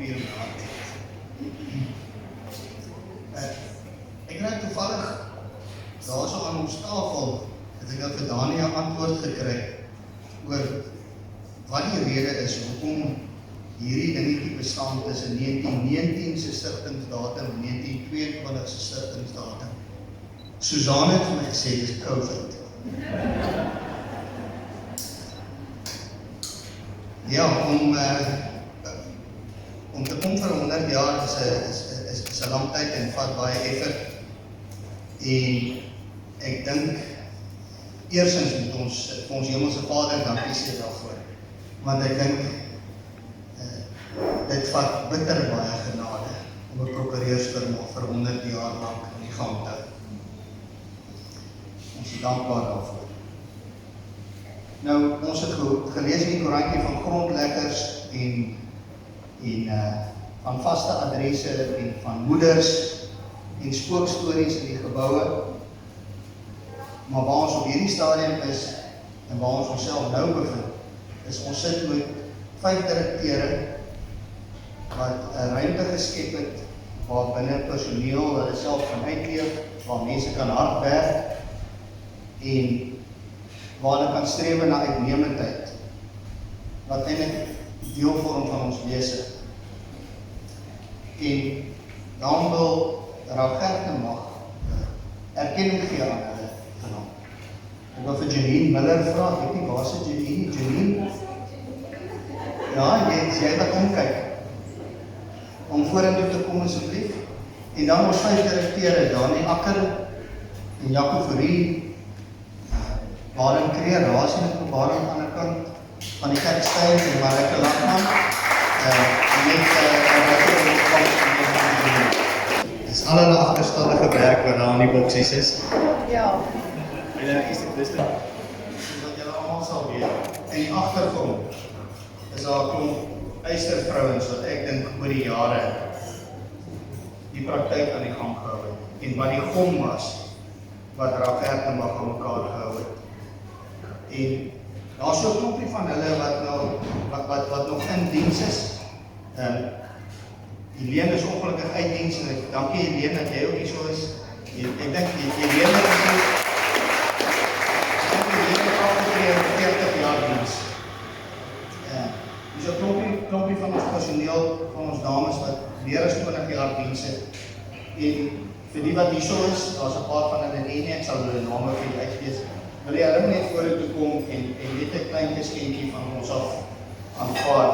papier in my hand. Ek kry toevallig daarso aan ons tafel het ek nou vir Dani 'n antwoord gekry oor wat die rede is hoekom hierdie dingetjie bestaan tussen 1919 se stigtingsdatum en 1922 se stigtingsdatum. Suzanne het vir my gesê dis COVID. Ja, om te kom vir 100 jaar is 'n lang tyd en vat baie effort. En ek dink eersins moet ons vir ons Hemelse Vader dankie sê daarvoor. Want ek dink dit vat bitter baie genade om 'n prokureursfirma vir 100 jaar lank in die gang te hou. Ons is dankbaar daarvoor. Nou, ons het gelees in die koerantjie van grondleggers en van vaste adresse en van moeders en spookstories in die geboue. Maar waar ons op hierdie stadium is en waar ons onsself nou bevind, is ons sit met 5 direkteure wat 'n ruimte geskep het waar binne personeel hulle self kan uitleef, waar mense kan hard werk en waar hulle kan streef na uitnemendheid wat eintlik deel vorm van ons wese. En daarom wil Rav Gertenbach erkenning gee aan hulle vanaand. Ek wil vir Janine Miller vra, ek weet nie waar is Janine? Janine? Ja, jy wat omkyk. Om vorentoe te kom asseblief. En dan ons 5 direkteure, Dani Akker en Jaco Fourie, Baron Kreer, Rasie met Baron aan die ander kant van die kerkstyl en Marike Lakman. Dit is al hulle agterstallige werk wat daar in die boksies is. Ja. En is dit dis wat julle almal sal weet. En die agtergrond is daar 'n klomp eystervrouens wat ek dink oor die jare die praktyk aan die gang gehou het. En wat die gom was wat Rav Gertenbach aan mekaar gehou het. En daar is so 'n klompie van hulle wat nog in diens is. Helene is ongelukkig uit diens en dankie Helene dat jy ook hier so is. Ek dink Helene is al 40 jaar diens. Dis 'n klompie van ons personeel, van ons dames wat meer as 20 jaar diens het. En vir die wat hier so is, daar's 'n paar van hulle nie, ek sal hulle name vir julle uitlees. Wil jy hulle net vorentoe kom en net 'n klein geskenkie van ons af aanvaar.